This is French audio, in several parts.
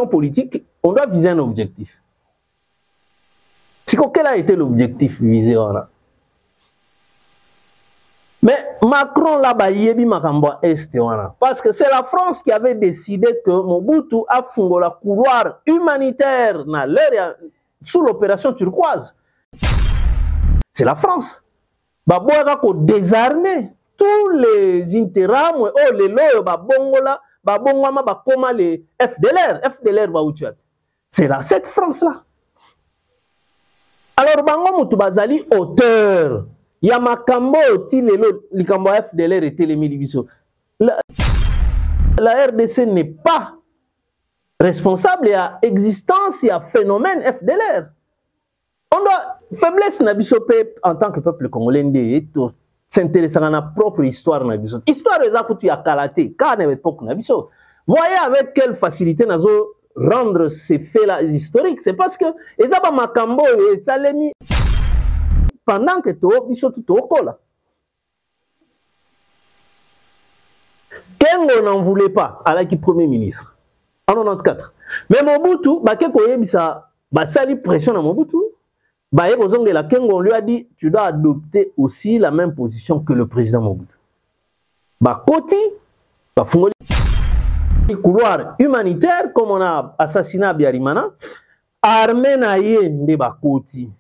question politique, on doit viser un objectif. Quel a été l'objectif visé là? Mais Macron là-bas, parce que c'est la France qui avait décidé que Mobutu a fondé la couloir humanitaire sous l'opération turquoise. C'est la France. Baboya ko désarmer tous les intérêts, les lois, babongola, babongama, bakoma les FDLR, c'est là cette France là. Alors bango mutu bazali auteur. Ya makambo ti lelo likambo FDLR et télémédivision. La RDC n'est pas responsable de l'existence et à phénomène FDLR. On doit faiblesse na biso en tant que peuple congolais to s'intéresser à notre propre histoire na biso. Histoire ezakutu ya kalaté ka na époque na biso. Voyez avec quelle facilité nazo rendre ces faits-là historiques, c'est parce que ezaba makambo et salemi pendant que Kengo n'en voulait pas à la qui premier ministre en 94. Mais Mobutu, sali pression à Mobutu. Kengo lui a dit tu dois adopter aussi la même position que le président Mobutu. Koti, couloir humanitaire comme on a assassiné à Biarimana, armé na yende Koti.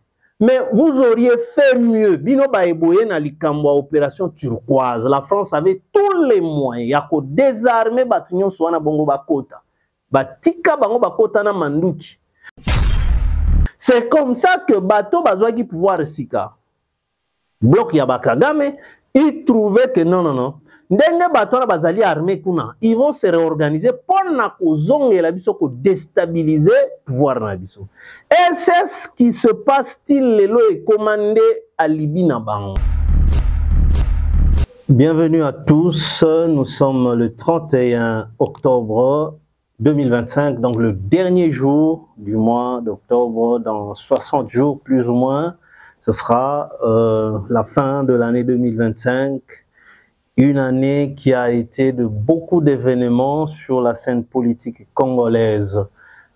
Mais vous auriez fait mieux. Bino Baeboye na likambo opération turquoise. La France avait tous les moyens. Yako désarmer batinyon soana bongo bakota. Batika bango bakota na manduki. C'est comme ça que bateau bazwaki pouvoir sika. Bloc ya Bakagame, il trouvait que non. Ndenge bateau na bazali armé kuna, ils vont se réorganiser pour na kozonge la biso ko déstabiliser pouvoir na biso. Et c'est ce qui se passe-t-il lelo et commandé à Libye na bango. Bienvenue à tous, nous sommes le 31 octobre 2025, donc le dernier jour du mois d'octobre, dans 60 jours plus ou moins, ce sera la fin de l'année 2025. Une année qui a été de beaucoup d'événements sur la scène politique congolaise.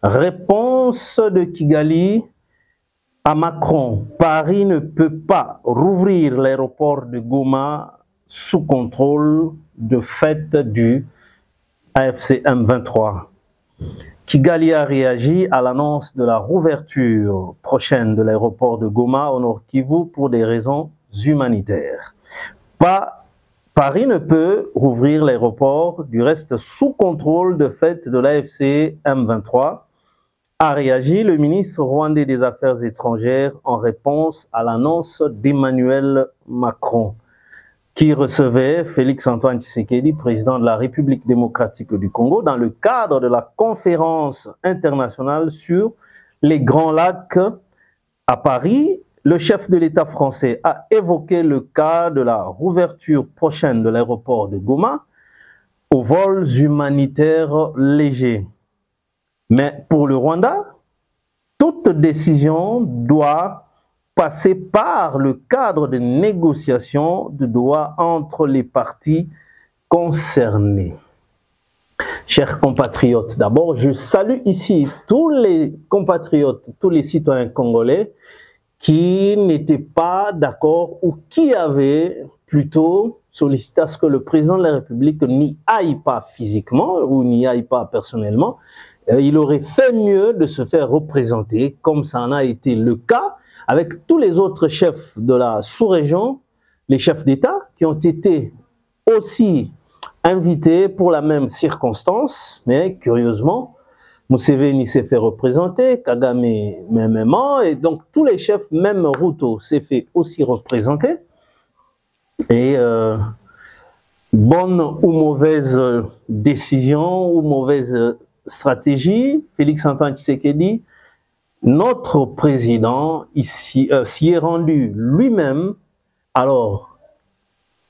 Réponse de Kigali à Macron. Paris ne peut pas rouvrir l'aéroport de Goma sous contrôle de fait du AFC M23. Kigali a réagi à l'annonce de la rouverture prochaine de l'aéroport de Goma au Nord Kivu pour des raisons humanitaires. Paris ne peut rouvrir l'aéroport, du reste sous contrôle de fait de l'AFC M23, a réagi le ministre rwandais des Affaires étrangères en réponse à l'annonce d'Emmanuel Macron, qui recevait Félix-Antoine Tshisekedi, président de la République démocratique du Congo, dans le cadre de la conférence internationale sur les Grands Lacs à Paris. Le chef de l'État français a évoqué le cas de la rouverture prochaine de l'aéroport de Goma aux vols humanitaires légers. Mais pour le Rwanda, toute décision doit passer par le cadre de négociation de Doha entre les parties concernées. Chers compatriotes, d'abord, je salue ici tous les compatriotes, tous les citoyens congolais qui n'étaient pas d'accord ou qui avaient plutôt sollicité à ce que le président de la République n'y aille pas physiquement ou n'y aille pas personnellement. Il aurait fait mieux de se faire représenter, comme ça en a été le cas, avec tous les autres chefs de la sous-région, les chefs d'État qui ont été aussi invités pour la même circonstance, mais curieusement, Museveni s'est fait représenter, Kagame mêmement, et donc tous les chefs, même Ruto s'est fait aussi représenter. Et bonne ou mauvaise décision ou mauvaise stratégie, Félix-Antoine Tshisekedi, notre président ici s'y est rendu lui-même. Alors,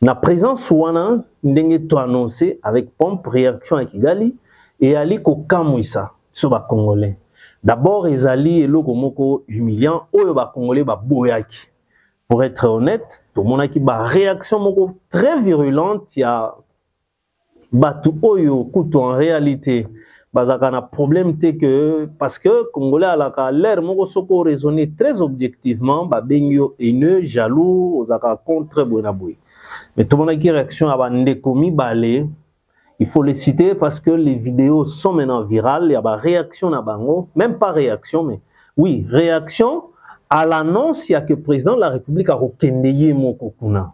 la présence wana ndenge to annoncé avec pompe réaction à Kigali et ali ko kamwisa so ba congolais. D'abord ezali eloko moko humiliant oyo ba congolais ba boyaki. Pour être honnête, tout le monde a ba réaction moko très virulente, il y a batu oyo kuto en réalité bazaka na problème te que parce que Congolais alaka l'air moko soko raisonner très objectivement ba bengio haineux, jaloux, ozaka contre bonaboui. Mais tout le monde qui réaction à Ndeko Balé, il faut les citer parce que les vidéos sont maintenant virales, il y a une réaction à Bango, même pas réaction, mais oui, réaction à l'annonce, il y a que le président de la République a rekendeye Mokokuna.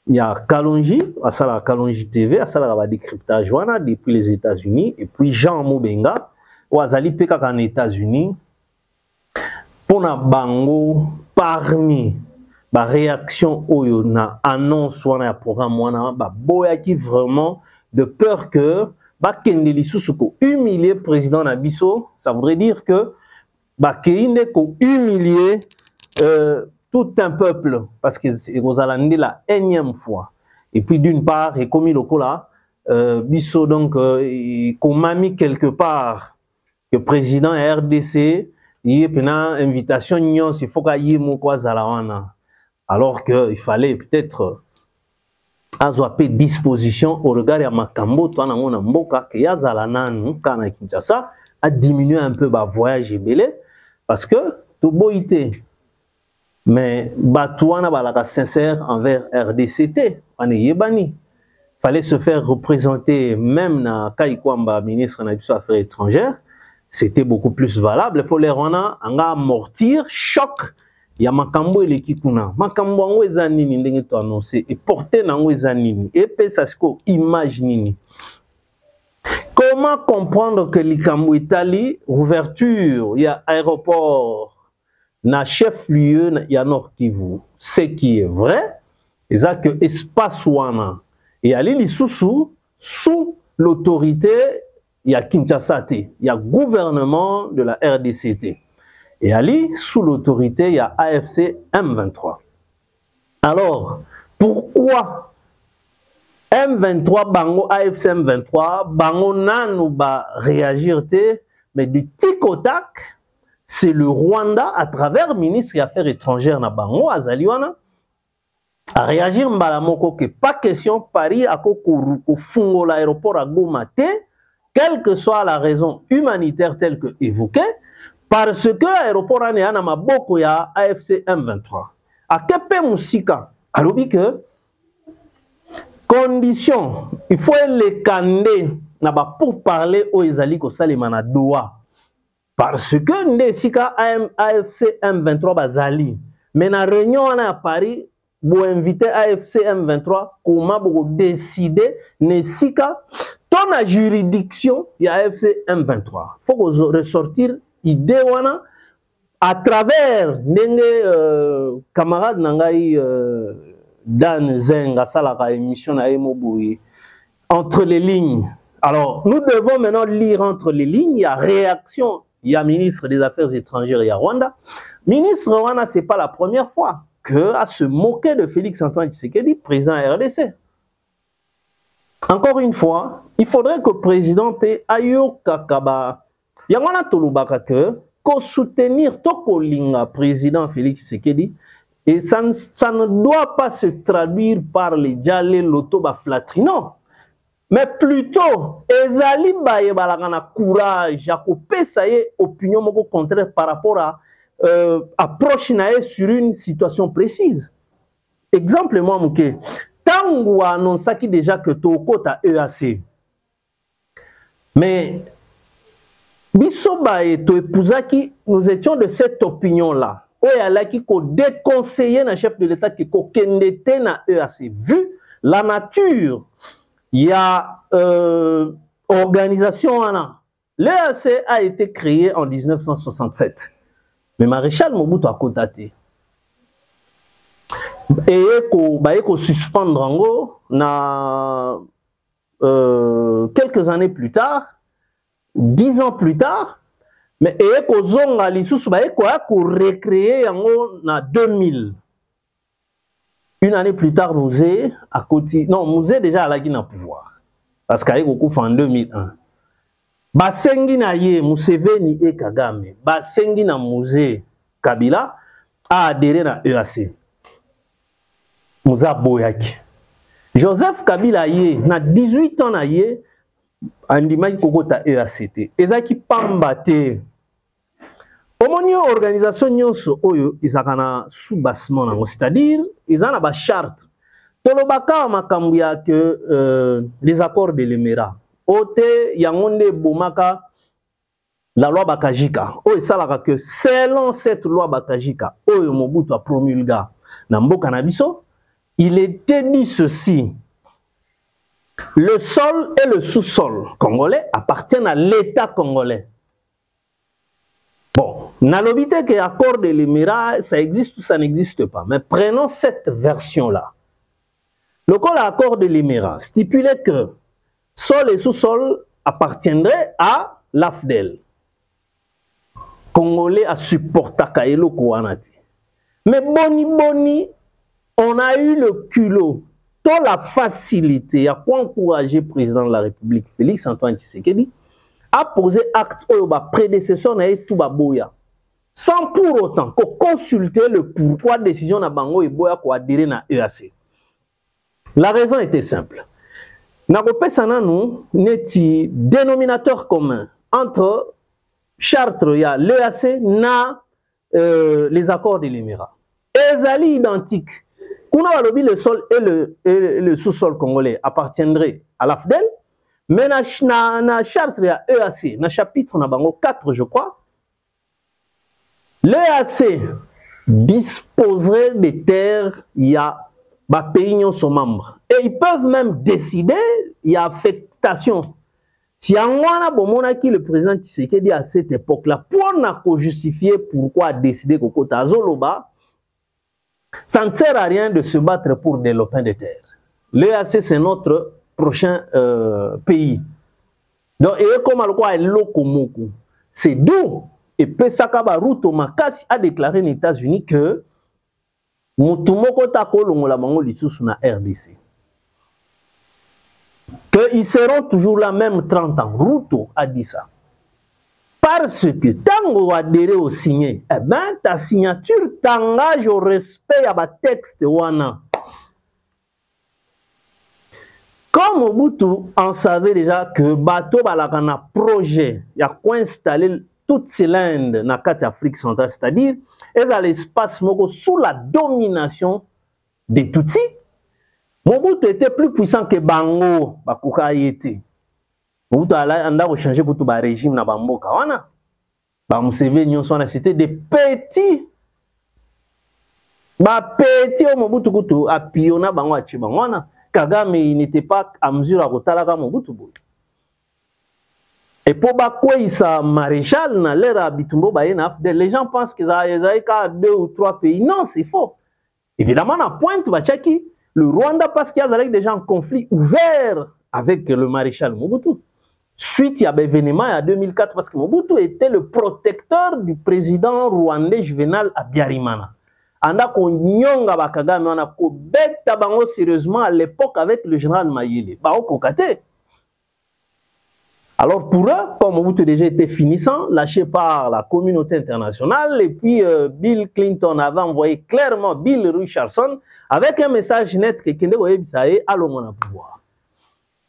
Il y a Kalonji, à ça la Kalonji TV, à ça la décryptage depuis les États-Unis, et puis Jean Mobenga, ou Azali Peka en États-Unis, pour na Bango, parmi la réaction oyo na annonce wana programme wana ba boya qui vraiment de peur que ba kendeli susuko humilier président Nabiso, ça voudrait dire que ba keinde ko humilier tout un peuple parce que c'est Rosalande la énième fois. Et puis d'une part et comme il là biso donc komami quelque part que président RDC il y a une invitation nyons il faut qu'il y ait moko zalawana. Alors qu'il fallait peut-être avoir disposition au regard de Makambo, que Yazalanan, Kana Kinshasa, a diminué un peu le voyage belé parce que tout beau été. Mais Batouana balaka sincère envers RDCT, on est yébani. Fallait se faire représenter même na Kaikwamba, ministre des Affaires étrangères, c'était beaucoup plus valable pour les Rwandais, on a amortir choc. Il y a Makambo et l'équipuna. Makambo en wezanini ndenge to annoncé et porté na wezanini et pesasko image nini. Comment comprendre que l'Ikambo Italie ouverture il y a aéroport na chef-lieu il y a Nord Kivu. Ce qui est vrai, c'est ça que espace wana et ali lisusu sous l'autorité il y a Kinshasa, il y a gouvernement de la RDCT. Et Ali, sous l'autorité, il y a AFC M23. Alors, pourquoi M23, Bango, AFC M23, Bango nanou ba réagir te, mais du tic au tac, c'est le Rwanda, à travers le ministre des Affaires étrangères na Bango, Azaliwana, à réagir mbalamoko que pas question, Paris a ko fungo l'aéroport à Goma te, quelle que soit la raison humanitaire telle que évoquée, parce que l'aéroport est à Maboko ya AFC M23. À Kepe Moussika, alors que condition, il faut les candés pour parler aux Isaliko Salimana Doha. Parce que Ndesika AFC M23 Bazali. Mais dans la réunion à Paris, pour inviter AFC M23, comment pour décider Nesika, ton la juridiction, il y a AFC M23. Il faut ressortir idée wana à travers nenge camarade nangai Dan Zenga salaka émission na Emoboui entre les lignes. Alors nous devons maintenant lire entre les lignes. Il y a réaction, il y a ministre des Affaires étrangères, il y a Rwanda. Ministre Rwanda, c'est pas la première fois que à se moquer de Félix Antoine Tshisekedi, président RDC. Encore une fois, il faudrait que le président paie Ayo Kakaba. Il y a un tolubaka que soutenir Tokolinga, président Félix Tshisekedi, et ça ne doit pas se traduire par les djallé l'autoba flatterie, non. Mais plutôt, ezali baye balagana courage, à couper ça y est, opinion moko contraire par rapport à approche sur une situation précise. Exemple, moi, mouké, tango annonce qui déjà que Toko ta EAC. Mais Bisoba et Toepouzaki, nous étions de cette opinion-là. Oyala qui ko déconseillé na chef de l'État qui ko kendete na EAC. Vu la nature, il y a organisation. L'EAC a été créé en 1967. Mais Maréchal Mobutu a constaté. Et ko suspendre en na quelques années plus tard, 10 ans plus tard, mais et ko zonga lisusu ba ko recréer en 2000. Une année plus tard, Mouzé à côté, non, Mouzé déjà à la Guinée pouvoir parce qu'il a été en 2001. Basengi na ye Museveni et Kagame, Basengi na Mouzé Kabila a adhéré à EAC. Mouza Boyaki. Joseph Kabila ye na 18 ans na ye andimaki kokota EACT ezaki pamba te omoni organisation nyonso oyo ezaka na sous-bassement nango, c'est-à-dire eza na ba charte tolobaka makambo ya que les accords de l'Émirat ote yango nde bomaka la loi Bakajika oyo esalaka que selon cette loi Bakajika oyo Mobutu a promulga na mboka na biso, il était dit ceci: le sol et le sous-sol congolais appartiennent à l'État congolais. Bon, n'alobite que l'accord de l'Émirat, ça existe ou ça n'existe pas. Mais prenons cette version-là. Le code accord de l'Émirat stipulait que sol et sous-sol appartiendraient à l'AFDEL. Congolais a supporté Kaelo Kouanati. Mais boni, on a eu le culot, toute la facilité à encourager le président de la République, Félix Antoine Tshisekedi, à poser acte au prédécesseur na Touba Boya, sans pour autant consulter le pourquoi décision na Bango et Boya ko adhérer na EAC. La raison était simple. Nakopesana nous neti dénominateur commun entre Chartres ya l'EAC na les accords de l'Émirat. Ezali identique. Kuna walobi le sol et le sous-sol congolais appartiendraient à l'AFDEL. Mais na charte ya EAC, na chapitre na bango 4 je crois, l'EAC disposerait des terres, il y a ba pays sont membres. Et ils peuvent même décider, il y a affectation. Si on a bomona qui le président Tshisekedi à cette époque-là, pour n'a justifier pourquoi décider qu'au Azoloba, ça ne sert à rien de se battre pour développer des terres. L'EAC c'est notre prochain pays. Donc, et comme quoi Lokomoku, c'est d'où et Pesaka Baruto Makasi a déclaré aux États-Unis que Mutumoko Tako Longola Bango Litsousu na RDC. Qu'ils seront toujours là même 30 ans. Ruto a dit ça. Parce que tant qu'on adhéré au signé, eh ben, ta signature t'engage au respect à ma texte wana. Comme Mobutu en savait déjà que bateau balakana projet, il y a quoi installer toutes ces landes dans la Afrique centrale, c'est-à-dire elles à l'espace moko sous la domination des Tutsis. Mobutu était plus puissant que Bango, Bakuka était. Mobutu a changé pour tout le régime na Bamboka wana. Ba Museveni c'était des petits. Ba petits Mobutu kutu a piona Bango a Chibangwana. Kagame il n'était pas à mesure à Rotalaka Mobutu. Et pour Bakwei maréchal na l'ère à Bitumbo les gens pensent qu'ils ont qu'à 2 ou 3 pays. Non, c'est faux. Évidemment, à Pointe Bachaki, le Rwanda parce qu'il y a déjà un conflit ouvert avec le maréchal Mobutu. Suite, il y a un événement en 2004 parce que Mobutu était le protecteur du président rwandais Juvenal Habyarimana. Anda ko nyonga bakagame wana ko beta bango sérieusement à l'époque avec le général Mayele. Ba okokate. Alors pour eux, comme Mobutu déjà était finissant, lâché par la communauté internationale, et puis Bill Clinton avait envoyé clairement Bill Richardson avec un message net que Kende Oyebisaye allons mon pouvoir.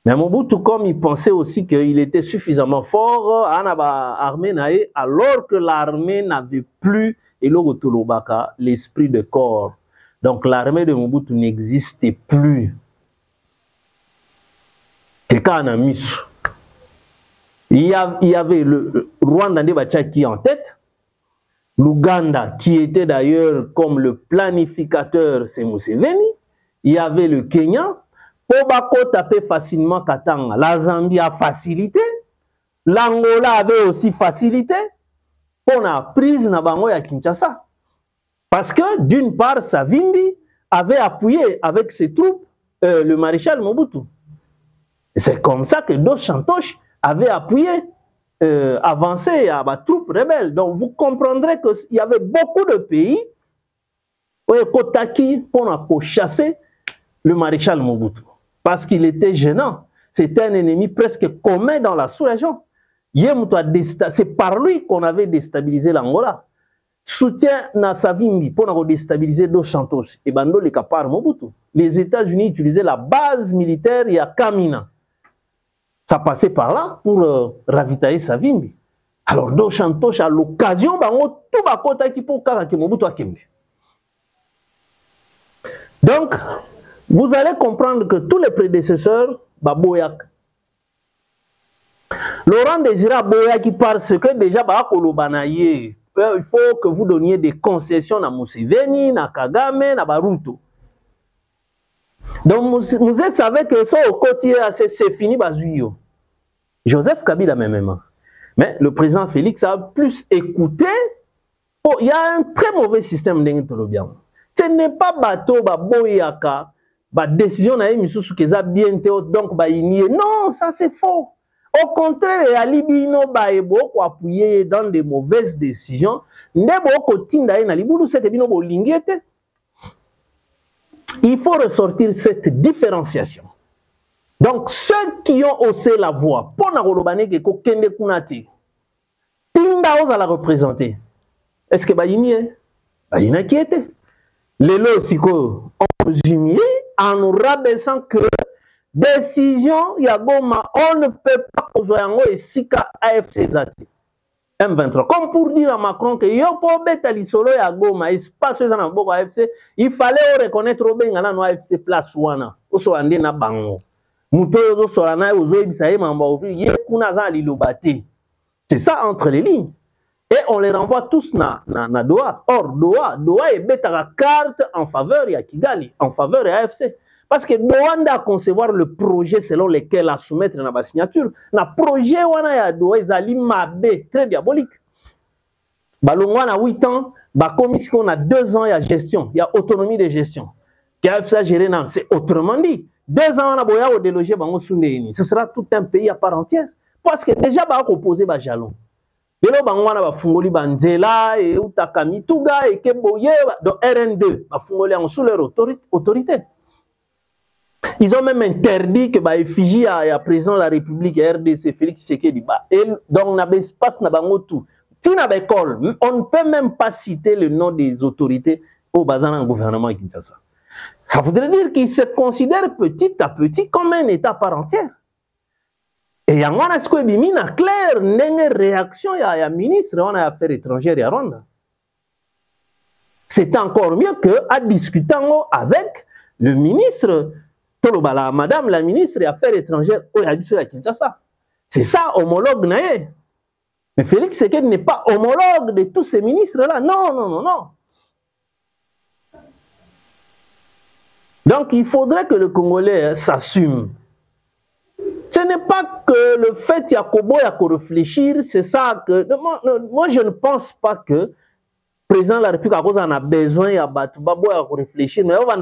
Mais Mobutu, comme il pensait aussi qu'il était suffisamment fort, alors que l'armée n'avait plus et l'esprit de corps. Donc l'armée de Mobutu n'existait plus. Il y avait le Rwanda qui en tête, l'Ouganda qui était d'ailleurs comme le planificateur, c'est Museveni, il y avait le Kenya, Pobako tapait facilement Katanga, la Zambie a facilité, l'Angola avait aussi facilité, on a prise na bango ya Kinshasa. Parce que d'une part, Savimbi avait appuyé avec ses troupes le maréchal Mobutu. C'est comme ça que Dos Santos avait appuyé, avancé à la troupe rebelle. Donc vous comprendrez qu'il y avait beaucoup de pays Kotaki pour chasser le maréchal Mobutu. Parce qu'il était gênant. C'était un ennemi presque commun dans la sous-région. C'est par lui qu'on avait déstabilisé l'Angola. Soutien na Savimbi pour déstabiliser Dos Santos et Bando le Kapar Mobutu. Les États-Unis utilisaient la base militaire à Kamina. ça passait par là pour ravitailler Savimbi. Alors, Dos Santos, à l'occasion, tout va côté qui pour que Mobutu a Kembe. Donc, vous allez comprendre que tous les prédécesseurs, Boyak. Laurent Désiré Boyak parce que déjà, il faut que vous donniez des concessions à Museveni, à Kagame, à Baruto. Donc, vous savez que ça, au côté, c'est fini, Bazuyo. Joseph Kabila, même. Mais le président Félix a plus écouté. Oh, il y a un très mauvais système d'Interlobian. Ce n'est pas bateau, Boyaka, décision na émission qui est bien donc non, ça c'est faux. Au contraire, il y a Libino Baebo pour appuyer dans des mauvaises décisions. Il faut ressortir cette différenciation. Donc, ceux qui ont haussé la voix, pour Nagolobane qui Kende Kunati, Tinda ose la représenter. Est-ce que Bayini Bayina qui était? Les lots, on nous humilie en nous rabaissant que décision, Yagoma, on ne peut pas poser et Sika AFC Zati. M23. Comme pour dire à Macron que yo po betali solo Yagoma, espace dans Boko AFC, il fallait reconnaître au Bengana no AFC place wana. Oso ande na bango. Mutoyo solana ozo ibisaye mamba ofi ye kuna za lilobati. C'est ça entre les lignes. Et on les renvoie tous na Doha. Or, Doha est bête à la carte en faveur de Kigali, en faveur de l'AFC. Parce que Doha doit concevoir le projet selon lequel la soumettre dans la signature. Le projet wana Doha est mabé, très diabolique. Balongwa na 8 ans, commission a 2 ans, il y a gestion, il y a autonomie de gestion. KFC géré, c'est autrement dit. 2 ans, on a boya au délogé, ce sera tout un pays à part entière. Parce que déjà, on a opposé jalon. Belo bangwana ba fungoli banzela et utakami tuga et keboye dans RN2 ba fungoli en sous leur autorité. Ils ont même interdit que ba effigie à président de la République RDC Félix Tshisekedi ba et donc na espace na bango tout. Tina ba école, on ne peut même pas citer le nom des autorités au bazan en gouvernement à Kinshasa. Ça voudrait dire qu'ils se considèrent petit à petit comme un État à part entière. Et il y a une claire réaction à la ministre des Affaires étrangères à Rwanda. C'est encore mieux qu'à discuter avec le ministre, madame la ministre des Affaires étrangères à Kinshasa. C'est ça, homologue. Mais Félix Tshisekedi n'est pas homologue de tous ces ministres-là. Non, non, non, non. Donc il faudrait que le Congolais s'assume. Ce n'est pas que le fait Yakobo y a qu'à réfléchir, c'est ça que... Moi, je ne pense pas que le président de la République en a besoin de réfléchir, mais on va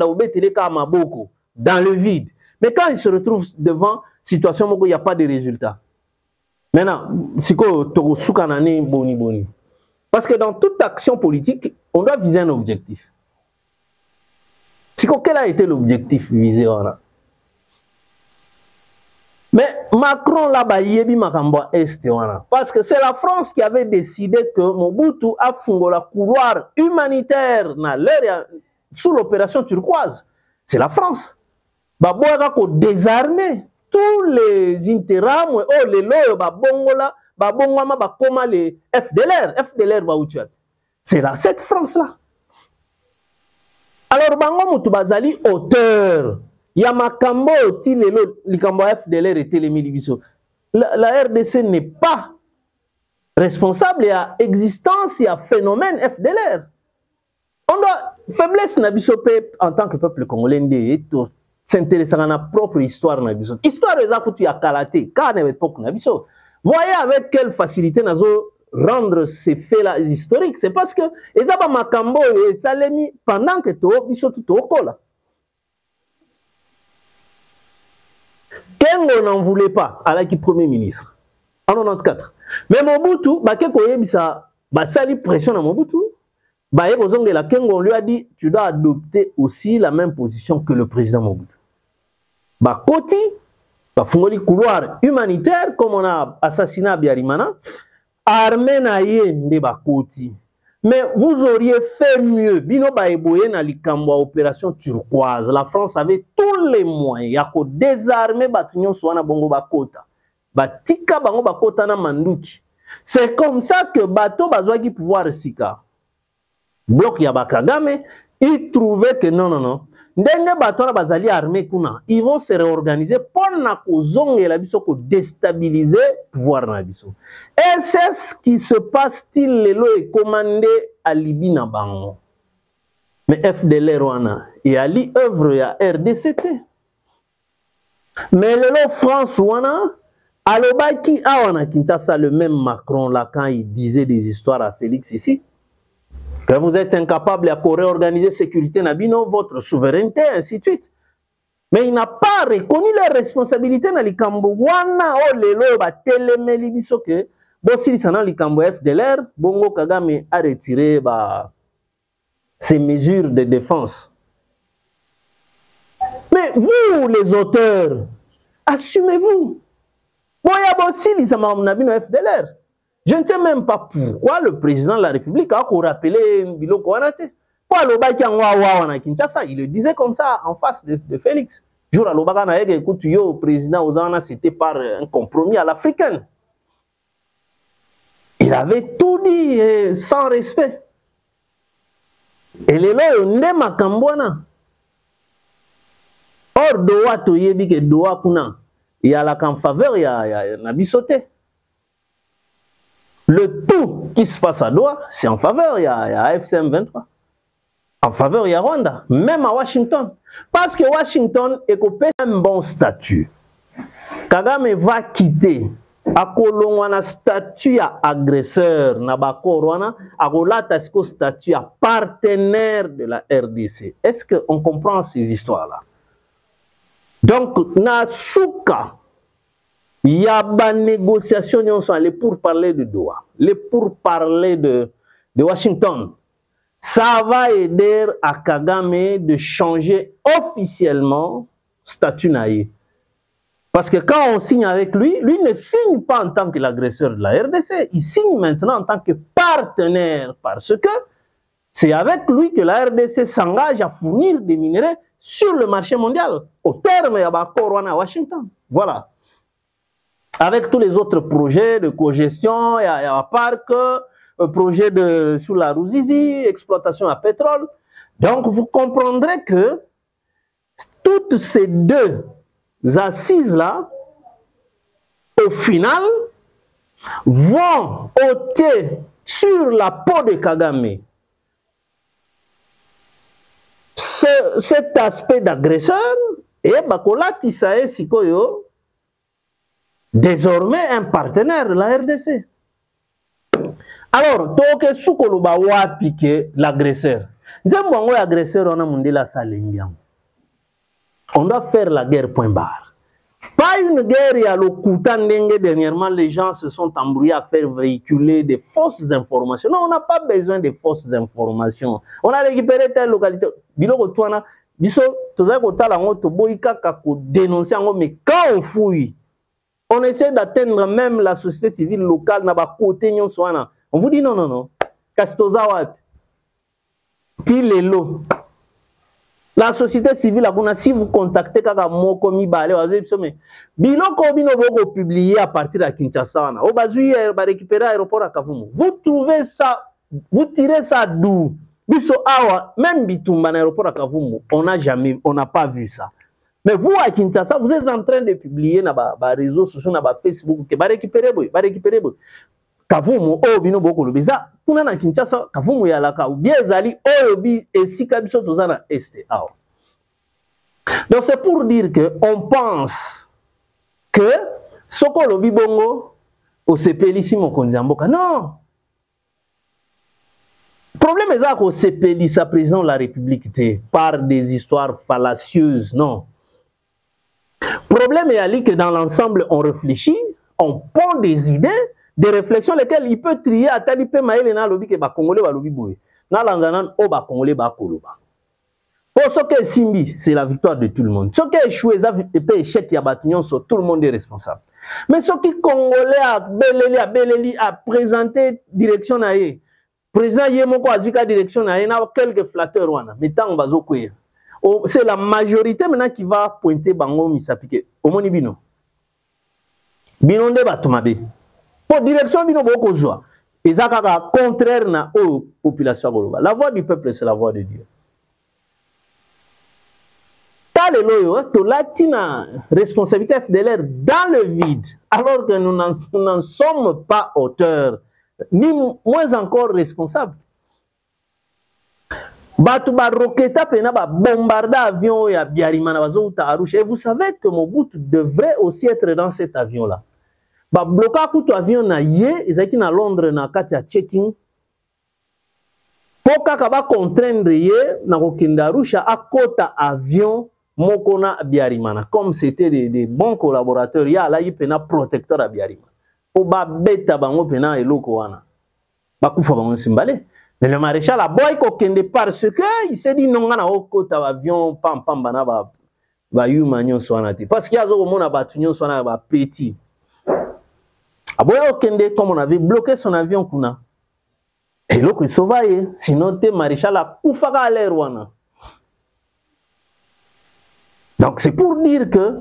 dans le vide. Mais quand il se retrouve devant une situation où il n'y a pas de résultat. Maintenant, c'est quoi boni. Parce que dans toute action politique, on doit viser un objectif. C'est quoi, quel a été l'objectif visé là? Mais Macron là-bas, parce que c'est la France qui avait décidé que Mobutu a fondé la couloir humanitaire sous l'opération turquoise. C'est la France. Baboya ko désarmer tous les intérêts, les lois, babongoma, bakoma les FDLR ba utuat. C'est là cette France là. Alors bango mutu bazali auteur. Yamakambo Tilelo, Likambo FDLR et Télémédivision. La RDC n'est pas responsable à existence et à phénomène FDLR. On doit, faiblesse Nabisopé en tant que peuple congolais, s'intéresser à notre propre histoire. Histoire des Akoutu à Kalaté, car à l'époque Nabiso. Voyez avec quelle facilité nous rendre ces faits-là historiques. C'est parce que Ezaba Makambo et Salemi, pendant que tu as tout au col. Kengo n'en voulait pas à l'équipe Premier ministre en 94. Mais Mobutu, sali pression à Mobutu. Kengo lui a dit tu dois adopter aussi la même position que le président Mobutu. Koti, fungoli couloir humanitaire comme on a assassiné à Biarimana, armé naïe de Koti. Mais vous auriez fait mieux. Bino Baeboye na likambo opération turquoise. La France avait tous les moyens. Il y a qu'à désarmer Batignon Soana Bongo Bakota. batika bango bakota na manduki. C'est comme ça que bato bazwaki pouvoir sika. Bloc ya Bakagame, ils trouvaient que non. Ndenge bato na bazali armée kuna, ils vont se réorganiser pour na kozongela biso ko déstabiliser pouvoir na biso. Et c'est ce qui se passe til lelo et commandé à Libye na bango. Mais FDLR wana, et ali œuvre ya RDCT. Mais lelo France wana, alobaki awana Kinshasa le même Macron là quand il disait des histoires à Félix ici. Que vous êtes incapable à réorganiser la sécurité nabino, votre souveraineté, ainsi de suite. Mais il n'a pas reconnu les responsabilités dans les Cambouana, oh lelo, ba telemeli biso que, bon si sana les Cambou FDLR, Bongo Kagame a retiré ses mesures de défense. Mais vous, les auteurs, assumez-vous. Bon, il y a aussi les Nabino FDLR. Je ne sais même pas pourquoi le président de la République a rappelé Biloko Wanate. Il le disait comme ça en face de Félix. Jour à l'Obaka, écoute, yo, président Ozana, c'était par un compromis à l'africaine. Il avait tout dit sans respect. Et les lois, on est Makambouana. Or, Doha, Toyebi, que Doha, Kuna, il y a la qu'en faveur, il y a Nabisoté. Le tout qui se passe à Doha, c'est en faveur, il y a FCM 23. En faveur, il y a Rwanda, même à Washington. Parce que Washington est coupé un bon statut. Kagame va quitter. Akolon wana statut à agresseur, nabako wana, akolata sko statut à partenaire de la RDC. Est-ce qu'on comprend ces histoires-là? Donc, na souka, il y a des négociations pour parler de Doha, pour parler de Washington. Ça va aider à Kagame de changer officiellement statut naïe. Parce que quand on signe avec lui, lui ne signe pas en tant que l'agresseur de la RDC, il signe maintenant en tant que partenaire parce que c'est avec lui que la RDC s'engage à fournir des minerais sur le marché mondial, au terme de l'accord à Washington. Voilà. Avec tous les autres projets de cogestion, il y a un parc, un projet sur la Ruzizi, exploitation à pétrole. Donc vous comprendrez que toutes ces deux assises-là, au final, vont ôter sur la peau de Kagame cet aspect d'agresseur et Bakola Tisae Sikoyo, désormais un partenaire de la RDC. Alors, toke sukoloba wa piqué l'agresseur. Nzembo l'agresseur on a mondé la salingiam. On doit faire la guerre point barre. Pas une guerre et à l'Okutandenge dernièrement les gens se sont embrouillés à faire véhiculer des fausses informations. Non, on n'a pas besoin de fausses informations. On a récupéré telle localité. Biloko tuana biso tozako tala ngo to boyika kako dénoncer ngo mais quand on fouille on essaie d'atteindre même la société civile locale na ba côté nyonso wana. On vous dit non. Kastoza wapi. Tilelo. La société civile, si vous contactez Kaka Moko Mibale, Biloko Bino Boko publié à partir de Kinshasa, au Bazui, va récupérer l'aéroport à Kavumu. Vous trouvez ça, vous tirez ça d'où? Biso Awa, même Bitumba, l'aéroport à Kavumu, on n'a pas vu ça. Mais vous à Kinshasa, vous êtes en train de publier dans les réseaux sociaux, dans Facebook, va récupérer. Kavumu, Bino Boko Lubiza, pour na Kinshasa, Kavumu Yalaka, ou bien Zali, Obi, et si Kabiso Tozana Este. Donc c'est pour dire qu'on pense que Soko Lobi Bongo, au CPLI Mokonzamboka. Non! Le problème est qu'au CPLI, sa président de la République, par des histoires fallacieuses. Non. Le problème est que dans l'ensemble, on réfléchit, on pond des idées, des réflexions lesquelles il peut trier à Talipe Maël na lobi que ba Congolais ba lobi boy. Na lanzanan o ba Congolais ba koloba. Pour ce que Simbi, c'est la victoire de tout le monde. Ce qui est échoué, ça peut échec ya batignon sur tout le monde est responsable. Mais ce qui Congolais a Beleli a présenté direction na ye. Président Yemoko a vu la direction na ye na quelques flatteurs wana. Mais tant bazo kwe. C'est la majorité maintenant qui va pointer bango misapike. Omonibino. Binonde batumabe. Pour direction bino boko zwa. Ezakaka contraire na o population goloba. La voix du peuple c'est la voix de Dieu. Le loyo, to latina responsabilité FDLR dans le vide, alors que nous n'en sommes pas auteurs, ni moins encore responsables. Batu ba roketa pena ba bombarda avion ya Biarimana bazouta Arusha. Et vous savez que Mobutu devrait aussi être dans cet avion là. Ba bloka kutu avion na ye, ezaki na Londres na kati ya checking. Poka kaba contraindre ye na kokenda Arusha akota avion Mokona Biarimana, comme c'était des bons collaborateurs, il y a là il pena protecteur à Biarimana. O ba beta bango pena eloko wana. Ba kufa bango simbale. Mais le maréchal a boy ko kende parce que il s'est dit non ngana okota avion pam pam bana ba yuma nyonso wana te. Parce qu'il y a zo mona batu nyonso wana ba petit. A boy ko kende comme on avait bloqué son avion kuna. Et loko sauvaye, sinon te maréchal a kufa ka l'air wana. Donc c'est pour dire que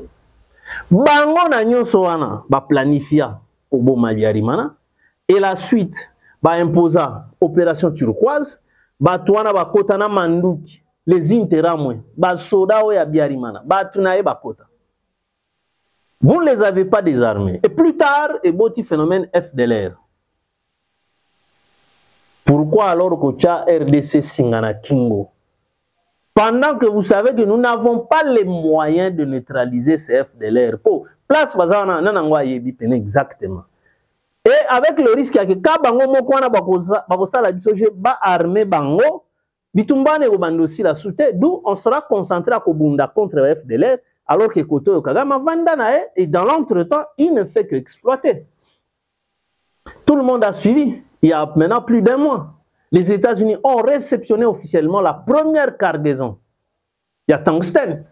bango na nyonso wana ba planifia oboma Biarimana et la suite ba imposa opération turquoise ba tuana ba kota na manduki les interamwe ba soda o ya Biarimana ba tunae ba kota. Vous ne les avez pas désarmés. Et plus tard et boti phénomène FDLR. Pourquoi alors que cha RDC singana kingo? Pendant que vous savez que nous n'avons pas les moyens de neutraliser ces FDLR. Pour place bazana nanangwa yebi pene exactement. Et avec le risque que kabango mokwana bakosa la bisoje ba armé bango bitumbane ko bandosi la soute, d'où on sera concentré à Kobunda contre le FDLR alors que Koto Kagama vanda nae et dans l'entretemps il ne fait que exploiter. Tout le monde a suivi. Il y a maintenant plus d'un mois. Les États-Unis ont réceptionné officiellement la première cargaison. Il y a tungstène.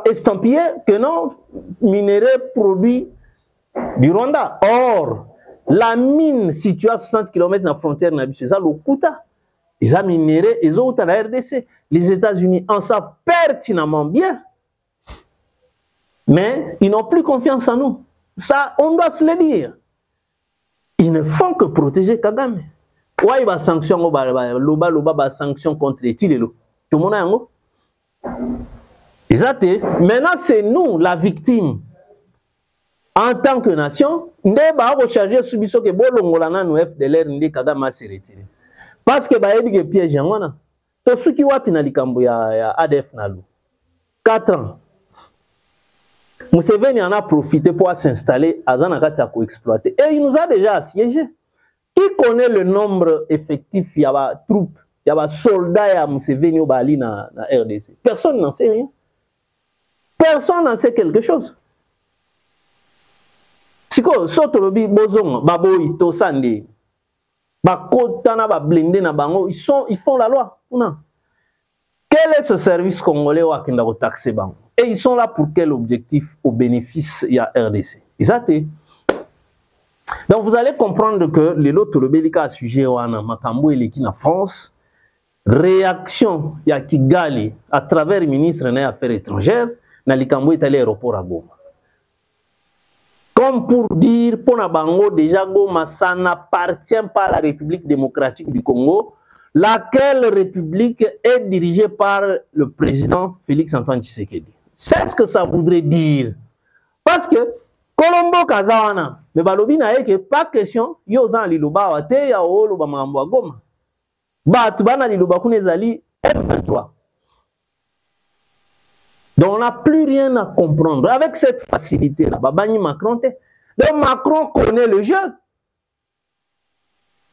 Estampillé que non, minerai produit du Rwanda. Or, la mine située à 60 km de la frontière, c'est ça, l'Okuta. Ils ont minéré, ils ont la RDC. Les États-Unis en savent pertinemment bien. Mais ils n'ont plus confiance en nous. Ça, on doit se le dire. Ils ne font que protéger Kagame. Ouais, il va sanction loba sanction contre les Tilelo. Tout le monde a un mot. Maintenant, c'est nous, la victime. En tant que nation, nous devons recharger ce que bolongolana nous FDLR ndi Kagame s'est retiré. Parce que ba yebi piège ngona. To suki wapi na likambo ya ADF nalu. 4 ans. Museveni en a profité pour s'installer à Zanakati pour exploiter. Et il nous a déjà assiégés. Qui connaît le nombre effectif, il y a des troupes, il y a des soldats, il y a Museveni au Bali dans la RDC. Personne n'en sait rien. Personne n'en sait quelque chose. Si quoi, Sotolobi, Bozong, Baboy, Tosande, Bakotana, Blindé, Nabango, ils font la loi. Non. Quel est ce service congolais qui a taxé Bango? Et ils sont là pour quel objectif au bénéfice il y a RDC? Exactement. Donc vous allez comprendre que les lots le belika à sujet wana makambo eleki na France, réaction ya Kigali à travers le ministre des Affaires étrangères na likambo itali aéroport à Goma. Comme pour dire pour na bango déjà Goma ça n'appartient pas à la République démocratique du Congo, laquelle république est dirigée par le président Félix Antoine Tshisekedi. C'est ce que ça voudrait dire. Parce que Colombo Kazawana, mais balobi na que pas question yo zan liloba wa te ya olo ba mambo Goma. Ba tubana liloba kunezali M23. Donc on n'a plus rien à comprendre avec cette facilité là. Babani Macron te. Donc Macron connaît le jeu.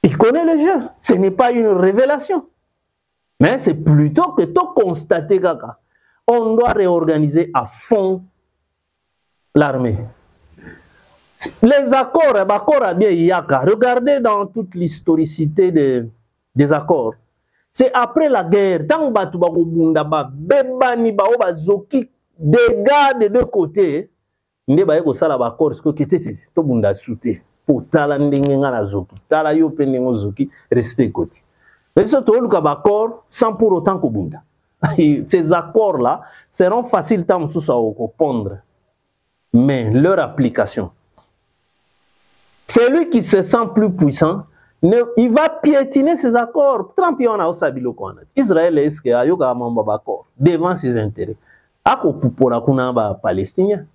Il connaît le jeu. Ce n'est pas une révélation. Mais c'est plutôt que tout constater kaka. On doit réorganiser à fond l'armée. Les accords, regardez dans toute l'historicité des accords. C'est après la guerre, tant que dégâts de deux côtés, ne ba yeko sala ba accord ce que tete to bunda souté pour tala ndenge ngana zoki tala yo pendengo zoki respect côté. Mais ce to luka ba accord sans pour autant ko bunda. Ces accords là seront faciles tant sous à pondre. Mais leur application celui qui se sent plus puissant, il va piétiner ses accords. Trump y en a aussi Israël est-ce qu'il y a un accord devant ses intérêts. Palestiniens,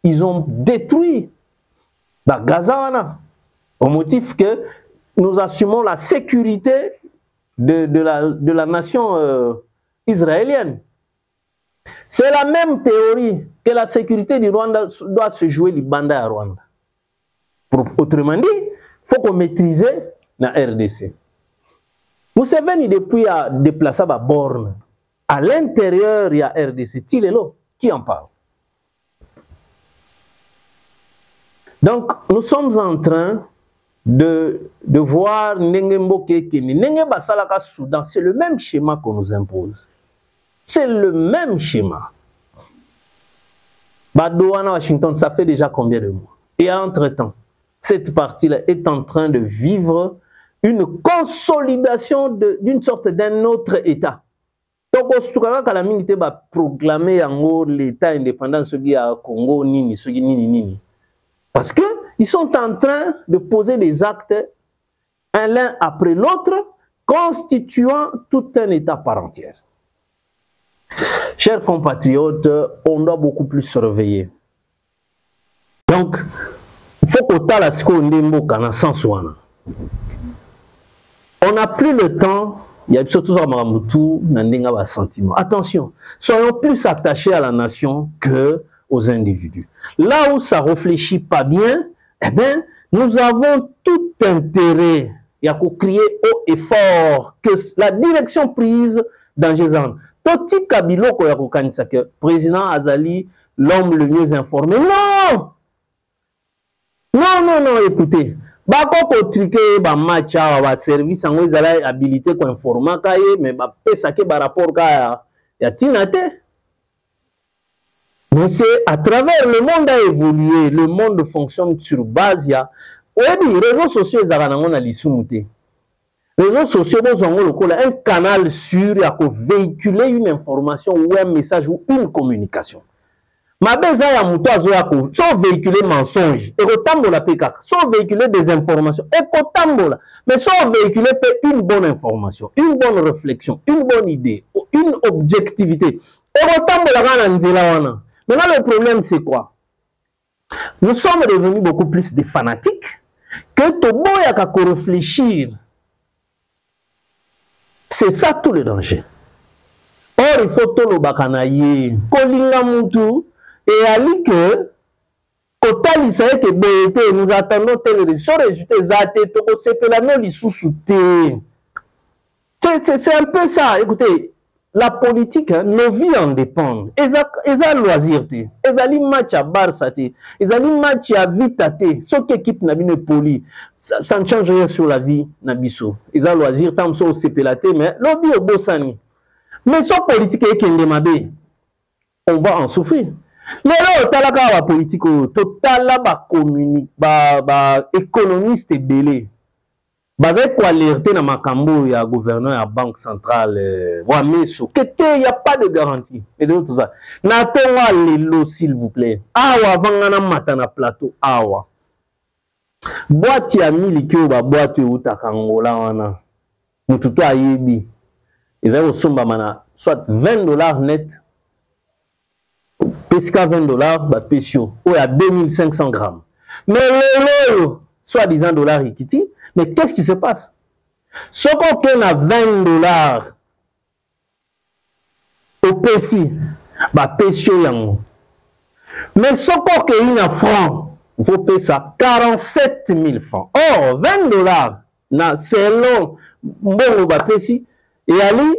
ils ont détruit Gaza au motif que nous assumons la sécurité de la nation israélienne. C'est la même théorie que la sécurité du Rwanda doit se jouer les bandes à Rwanda. Autrement dit, il faut qu'on maîtrise la RDC. Museveni, depuis, a déplacé à borne. À l'intérieur, il y a RDC. Tilelo, qui en parle? Donc, nous sommes en train de voir Nengembo Kekeni. Nengemba Salaka Soudan, c'est le même schéma qu'on nous impose. C'est le même schéma. Badouana, Washington, ça fait déjà combien de mois? Et entre-temps, cette partie-là est en train de vivre une consolidation d'une sorte d'un autre État. Donc, quand la milité va proclamer l'État indépendant, ce qui est à Congo, nini, ce qui est nini. Parce qu'ils sont en train de poser des actes, un l'un après l'autre, constituant tout un État par entière. Chers compatriotes, on doit beaucoup plus surveiller. Donc, il faut qu'on ait la sens. On n'a plus le temps, il y a surtout un sentiment. Attention, soyons plus attachés à la nation que aux individus. Là où ça ne réfléchit pas bien, eh bien, nous avons tout intérêt à crier haut et fort que la direction prise dans Gézan. Toti Kabilo que président Azali, l'homme le mieux informé. Non! Non, non, non, écoutez. Bako truqué ba match ba service en ils habilité ko informer mais ba pesa ke ba rapport ka ya tinate. Mais c'est à travers le monde a évolué, le monde fonctionne sur base ya. Oui, les réseaux sociaux ils ont lisumuté. Les réseaux sociaux ont un canal sûr pour véhiculer une information ou un message ou une communication. Ma beza ya muto azoyako sans véhiculer mensonge et kotambola pekaka sans véhiculer des informations et kotambola mais sans véhiculer une bonne information, une bonne réflexion, une bonne idée, une objectivité et kotambola kana nzela wana. Maintenant le problème c'est quoi? Nous sommes devenus beaucoup plus des fanatiques que toboyaka ko réfléchir. C'est ça tout le danger. Or il faut tolo bakanaye kolinga mutu. Et à lui que, nous attendons tel résultat, c'est un peu ça. Écoutez, la politique, hein, nos vies en dépendent. Ils ont loisir, ils ont match à Barça, ils ont match à Vita, ce qui équipe n'a pas poli, ça ne change rien sur la vie Nabiso. Ils ont loisir, tant que c'est pélaté, mais l'objet est beau sani. Mais sans politique, on va en souffrir. Mais là, talaka la politique, total ba communique, ba économiste belé. Bazé quoi alerter na makambo ya gouverneur ya banque centrale wa meso. Kete y a pas de garantie. Et de tout ça. Na tonga lelo s'il vous plaît. Awa vangana matana plateau awa. Boîte ya milikyo ba boîte uta kangola wana. Mututo ayebi. Ils somba mana soit $20 net. Pesca $20, bah pesio, ou à 2500 grammes. Mais le soi-disant dollars equity, mais qu'est-ce qui se passe? Ce qu'on a $20 au PSI, bah pesio yango. Mais ce qu'on a francs, il faut payer ça 47 000 francs. Or, $20, na selon bon bah PSI, et ali